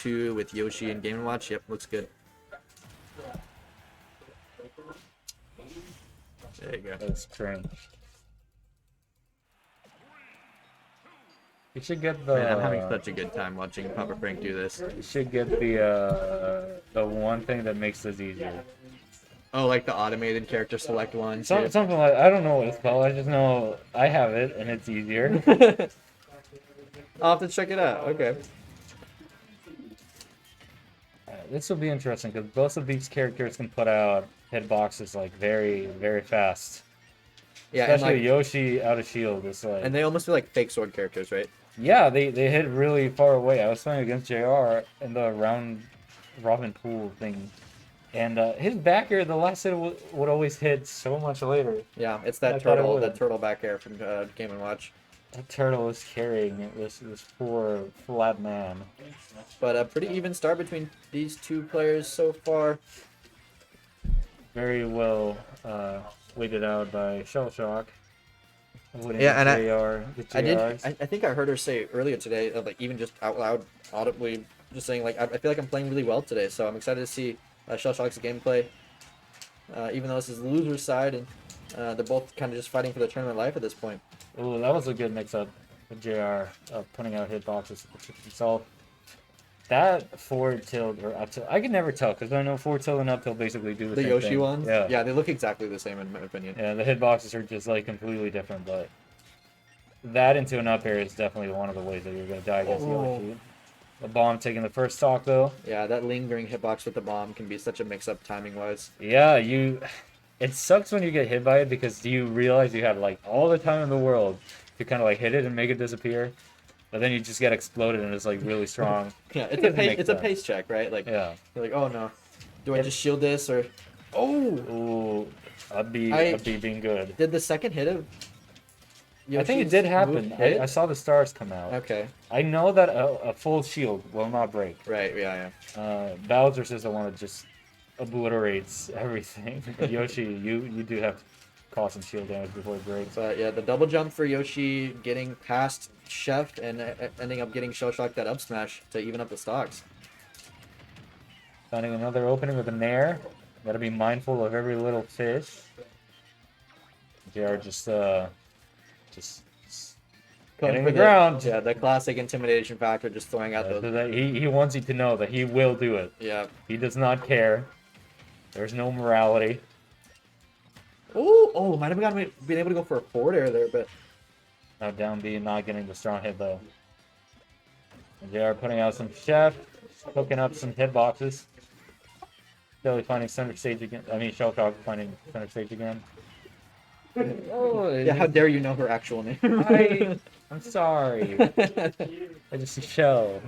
2 with Yoshi and Game & Watch. Yep, looks good. There you go. That's cringe. You should get the. Man, I'm having such a good time watching Papa Frank do this. You should get the one thing that makes this easier. Oh, like the automated character select one. Something like, I don't know what it's called. I just know I have it and it's easier. I'll have to check it out. Okay. This will be interesting because both of these characters can put out hitboxes like very, very fast. Yeah, Especially and, like, Yoshi out of shield. It's like, and they almost feel like fake sword characters, right? yeah, they hit really far away. I was playing against JR in the round robin pool thing. And his back air, the last hit would always hit so much later. Yeah, it's that turtle back air from Game & Watch. That turtle is carrying this poor flat man. But a pretty even start between these two players so far. Very well waited out by Shellshock. Yeah, and I think I heard her say earlier today, like even just out loud, audibly, just saying like I feel like I'm playing really well today. So I'm excited to see Shellshock's gameplay. Even though this is the loser's side, and they're both kind of just fighting for their tournament life at this point. Ooh, that was a good mix-up with JR putting out hitboxes himself. That forward tilt or up tilt, I can never tell because I know forward tilt and up tilt basically do the same Yoshi thing. ones? Yeah. Yeah, they look exactly the same in my opinion. Yeah, the hitboxes are just like completely different, but that into an up air is definitely one of the ways that you're going to die against Yoshi. The bomb taking the first stock though. Yeah, that lingering hitbox with the bomb can be such a mix-up timing-wise. Yeah, it sucks when you get hit by it because you realize you have like all the time in the world to kind of like hit it and make it disappear, but then you just get exploded and it's like really strong. Yeah, it's a pace check, right? Like, yeah, you're like, oh no, do I just shield this or? Oh, ooh, I'd be being good. Did the second hit of I think it did happen. I saw the stars come out. Okay. I know that a full shield will not break. Right. Yeah. Bowser's is the one that just obliterates everything. Yoshi, you do have to cause some shield damage before it breaks. But yeah, the double jump for Yoshi getting past Chef and ending up getting Shellshock that up smash to even up the stocks. Finding another opening with a nair. Gotta be mindful of every little fish. JR just hitting the ground. Yeah, the classic intimidation factor, just throwing out so that he wants you to know that he will do it. Yeah. He does not care. There's no morality. Oh, might have been able to go for a forward air there, but Now down B, not getting the strong hit though. And JR putting out some chef, hooking up some hitboxes. Billy finding center stage again. I mean, Shellshock finding center stage again. Oh, yeah, how dare you know her actual name? I'm sorry. I just see Shell.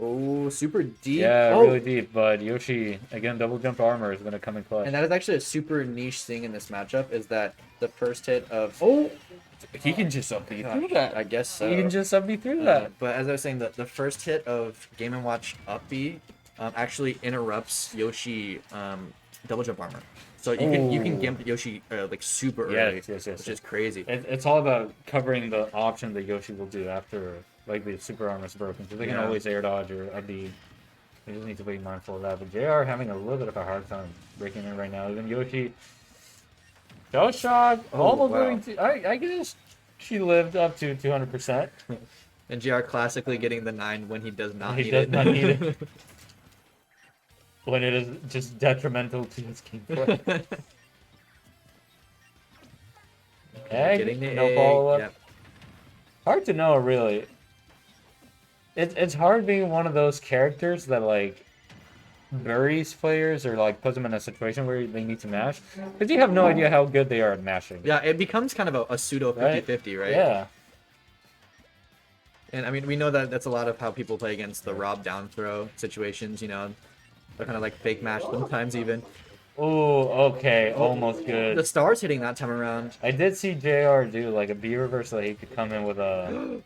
Oh, super deep. Yeah, really deep. But Yoshi, again, double jump armor is going to come in clutch. And that is actually a super niche thing in this matchup, is that the first hit of... He can just up me through that. I guess so. He can just up me through that. But as I was saying, the first hit of Game & Watch up B actually interrupts Yoshi double jump armor. So you can gimp Yoshi like super early, which is crazy. It's all about covering the option that Yoshi will do after like the super armor is broken. So they can always air dodge or up B. You just need to be mindful of that. But JR having a little bit of a hard time breaking in right now. Even Yoshi, Shellshock, almost moving to. I guess she lived up to 200%. And JR classically getting the 9 when he does not need does it. not need it. When it is just detrimental to his gameplay. Getting the no egg. follow-up. Yep. Hard to know, really. It's hard being one of those characters that like buries players or like puts them in a situation where they need to mash, because you have no idea how good they are at mashing. Yeah, it becomes kind of a pseudo 50-50, right? Yeah. And I mean, we know that that's a lot of how people play against the Rob down throw situations, you know. They're kind of like fake mash sometimes even. Oh, okay, almost good. The stars hitting that time around. I did see JR do like a B reverse so he could come in with a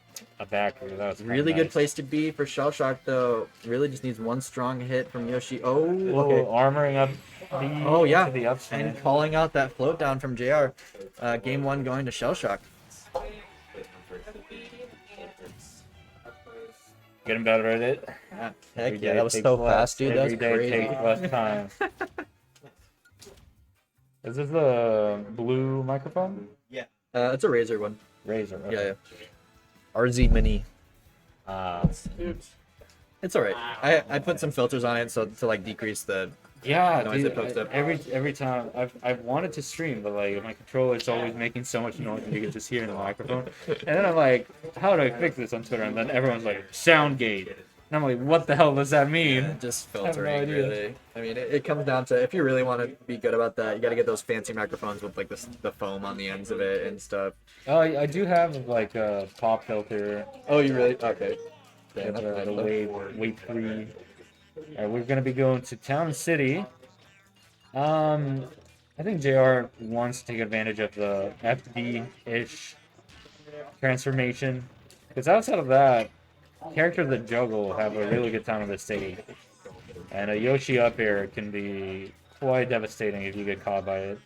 backer. That was really nice. Good place to be for Shellshock though. Really just needs one strong hit from Yoshi. Oh, okay. Armoring up to the up smash. And calling out that float down from JR. Game 1 going to Shellshock. Getting better at it. Yeah. Heck yeah, that was so fast, dude. That was crazy. Takes less time. Is this the blue microphone? Yeah. It's a Razer one. Razer. Okay. Yeah. RZ Mini. It's alright. I put some filters on it so to like decrease the noise it pokes up. Every time I've wanted to stream, but like my controller is always making so much noise and you can just hear in the microphone. And then I'm like, how do I fix this on Twitter? And then everyone's like, sound gate. And I'm like, what the hell does that mean? Yeah, just filtering, really. I mean, it comes down to, if you really want to be good about that, you got to get those fancy microphones with like the foam on the ends of it and stuff. Oh, I do have like a pop filter. Oh, you really? Okay. Yeah, the Wave 3. Alright, we're gonna be going to Town City. I think JR wants to take advantage of the FD-ish transformation. Because outside of that, characters that juggle have a really good time on this stage. And a Yoshi up air can be quite devastating if you get caught by it.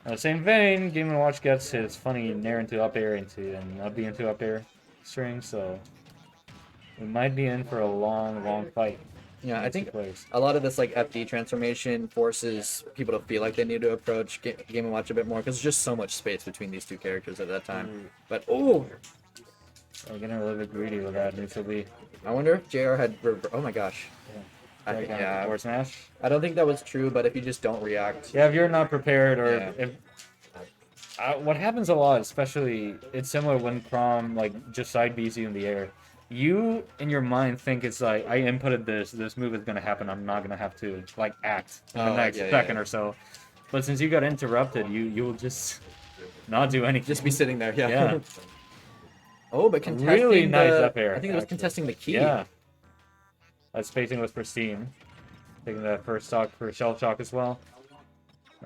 In the same vein, Game & Watch gets his funny nair into up air and up B into up air string, so we might be in for a long fight. Yeah, I think a lot of this like FD transformation forces people to feel like they need to approach Game & Watch a bit more because there's just so much space between these two characters at that time. But we're getting a little bit greedy with that neutral B. I wonder if JR had oh my gosh. Yeah. Or smash. I don't think that was true, but if you just don't react. Yeah, if you're not prepared, or if what happens a lot, especially it's similar when Crom like just side Bs you in the air. You in your mind think it's like, I inputted this move is gonna happen. I'm not gonna have to like act in the next second or so. But since you got interrupted, you will just not do anything. Just be sitting there. Yeah. Oh, but contesting really nice up air. I think it was contesting the key. Yeah. That spacing was pristine. Taking that first stock for Shellshock as well.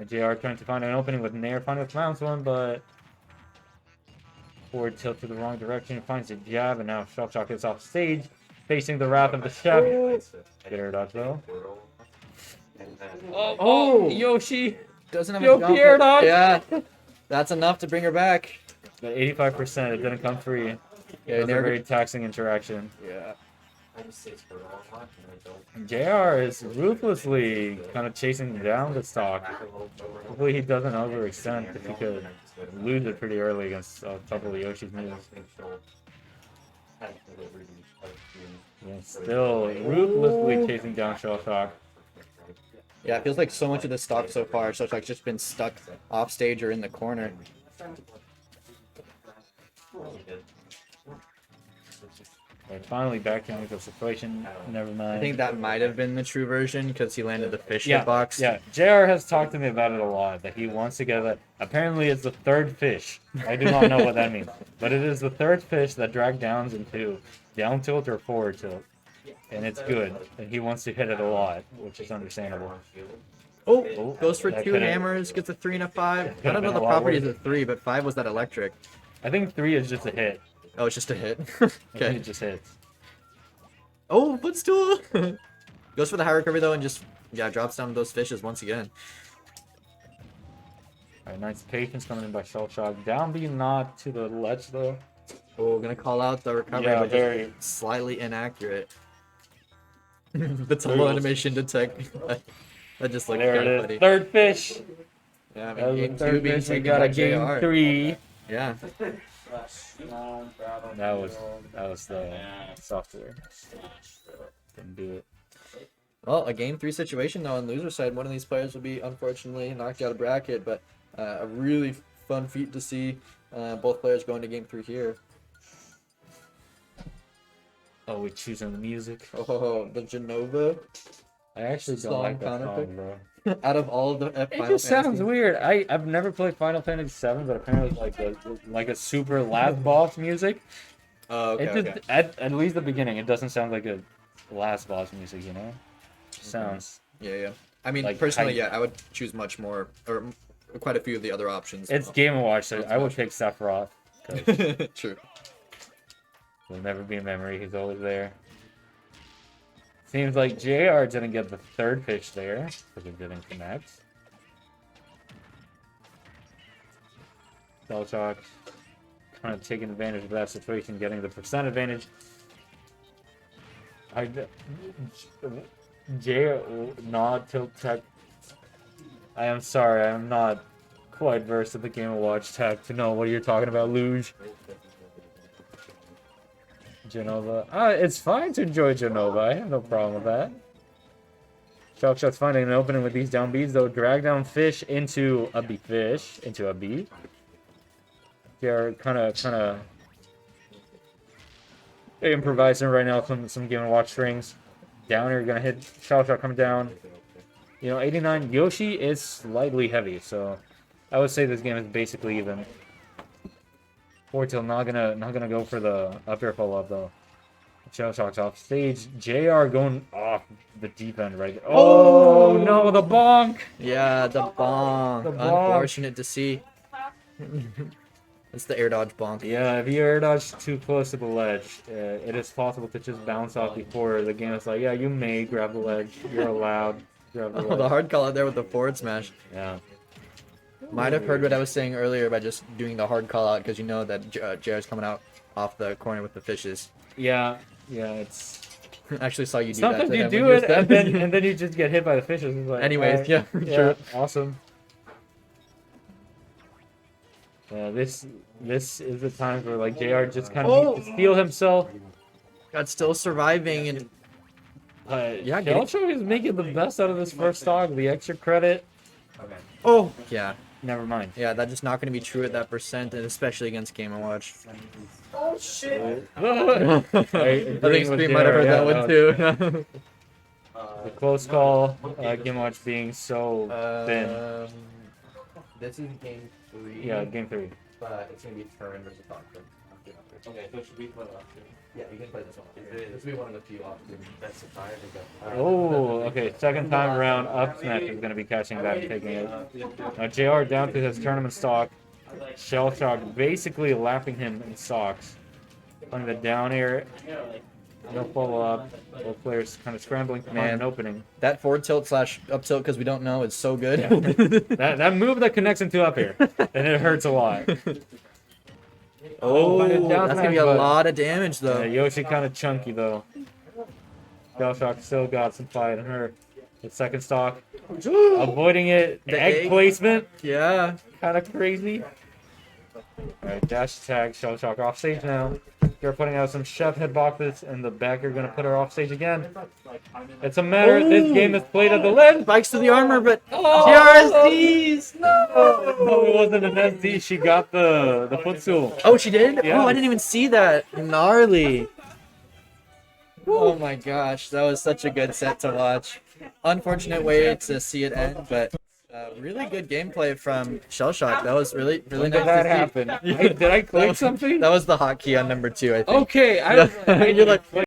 JR trying to find an opening with Nair, finally found one, but forward tilt to the wrong direction, finds a jab, and now Shellshock is off stage, facing the wrath of the chef. Get air dodge though. Oh, Yoshi! Doesn't have a jump air dodge! Yeah, that's enough to bring her back. But 85%, it didn't come free. It was a very taxing interaction. Yeah. JR is ruthlessly kind of chasing down the stock. Hopefully he doesn't overextend if he could lose it pretty early against a couple of Yoshi's moves. Yeah, still ruthlessly chasing down Shellshock. Yeah, it feels like so much of the stock so far, Shellshock's just been stuck off stage or in the corner. Right, finally back to neutral situation. Never mind. I think that might have been the true version because he landed the fish hitbox. Yeah, JR has talked to me about it a lot, that he wants to get that. Apparently it's the third fish. I do not know what that means. But it is the third fish that drag downs into down tilt or forward tilt. And it's good. And he wants to hit it a lot, which is understandable. Oh, goes for two hammers, gets a 3 and a 5. I don't know the properties of 3, but 5 was that electric. I think 3 is just a hit. Oh, it's just a hit? Okay. It just hits. Oh, footstool! Goes for the high recovery though and just, drops down those fishes once again. Alright, nice patience coming in by Shellshock. Down B not to the ledge though. Oh, gonna call out the recovery, but very slightly inaccurate. The tumble animation detect. That just looked kind of funny. Third fish! Yeah, I mean, game 2 being taken got by a game JR. 3. Yeah. That was the software. Didn't do it. Well, a game 3 situation though on loser side. One of these players will be unfortunately knocked out of bracket, but a really fun feat to see both players going to game 3 here. Oh, we're choosing the music. Oh, the Genova. I actually don't like that song, bro. Out of all of the It just sounds weird. I've never played Final Fantasy VII, but apparently it's like a super last boss music. Oh, okay. It just, at least the beginning, it doesn't sound like a last boss music, you know? It sounds. Yeah. I mean, like personally, I would choose much more, or quite a few of the other options. It's Game & Watch, so I would pick Sephiroth. True. He'll never be a memory. He's always there. Seems like JR didn't get the third fish there because it didn't connect. Shellshock kind of taking advantage of that situation, getting the percent advantage. Not tilt tech. I am sorry, I am not quite versed in the Game & Watch tech to know what you're talking about, Luge. Genova. It's fine to enjoy Genova. I have no problem with that. Shellshock's finding an opening with these down Bs, though. Drag down fish into a B. Fish into a B. They're kind of improvising right now. Some Game & Watch strings. Down here, gonna hit Shellshock coming down. 89. Yoshi is slightly heavy, so I would say this game is basically even. Forward tilt not gonna go for the up air follow up though. Shellshock's off stage. JR going off the deep end right there. Oh no, the bonk! Yeah, the bonk. Unfortunate to see. It's the air dodge bonk. Yeah, if you air dodge too close to the ledge, it is possible to just bounce off before the game is like, yeah, you may grab the ledge. You're allowed. Grab the ledge. The hard call out there with the forward smash. Yeah. Might have heard what I was saying earlier by just doing the hard call out because you know that JR's coming out off the corner with the fishes. Yeah, it's. I actually saw you do Sometimes that. Sometimes you do it and then you just get hit by the fishes. It's like, anyways, yeah, sure. Awesome. This is the time where like JR just kind of needs to steal himself. God, still surviving and yeah, Shellshock is making the best out of this first stock. The extra credit. Okay. Oh yeah. Never mind. Yeah, that's just not going to be true at that percent, and especially against Game & Watch. Oh shit! I think Stream might have heard that one too. The close call. Game & Watch being so thin. This is game 3. Yeah, game 3. But it's going to be turn versus option. Okay, so should we play option? Yeah, you can play this one. This will be one of the few options. That's a fire to go. Oh, okay. Second time around, up smash is going to be catching that and taking it. Now JR down to his tournament stock. Shellshock basically lapping him in stocks. Playing the down air. No follow up. Both players kind of scrambling to find an opening. That forward tilt / up tilt, because we don't know, is so good. Yeah. that move that connects into up air, and it hurts a lot. Oh, that's gonna be a lot of damage though. Yeah, Yoshi kind of chunky though. Shellshock still got some fight in her. The second stock, avoiding it. The egg placement. Yeah. Kind of crazy. Alright, dash attack. Shellshock off stage now. They're putting out some chef head boxes, and the back are gonna put her off stage again. It's a matter. This game is played at the ledge. Spikes to the armor, but GRSDs. No, it wasn't an SD. She got the footstool. Oh, she did? Yeah. Oh, I didn't even see that. Gnarly. Oh my gosh, that was such a good set to watch. Unfortunate way to see it end, but really good gameplay from Shellshock. That was really nice. When did that happen? Did I click something? That was the hotkey on number 2, I think. Okay, You're like.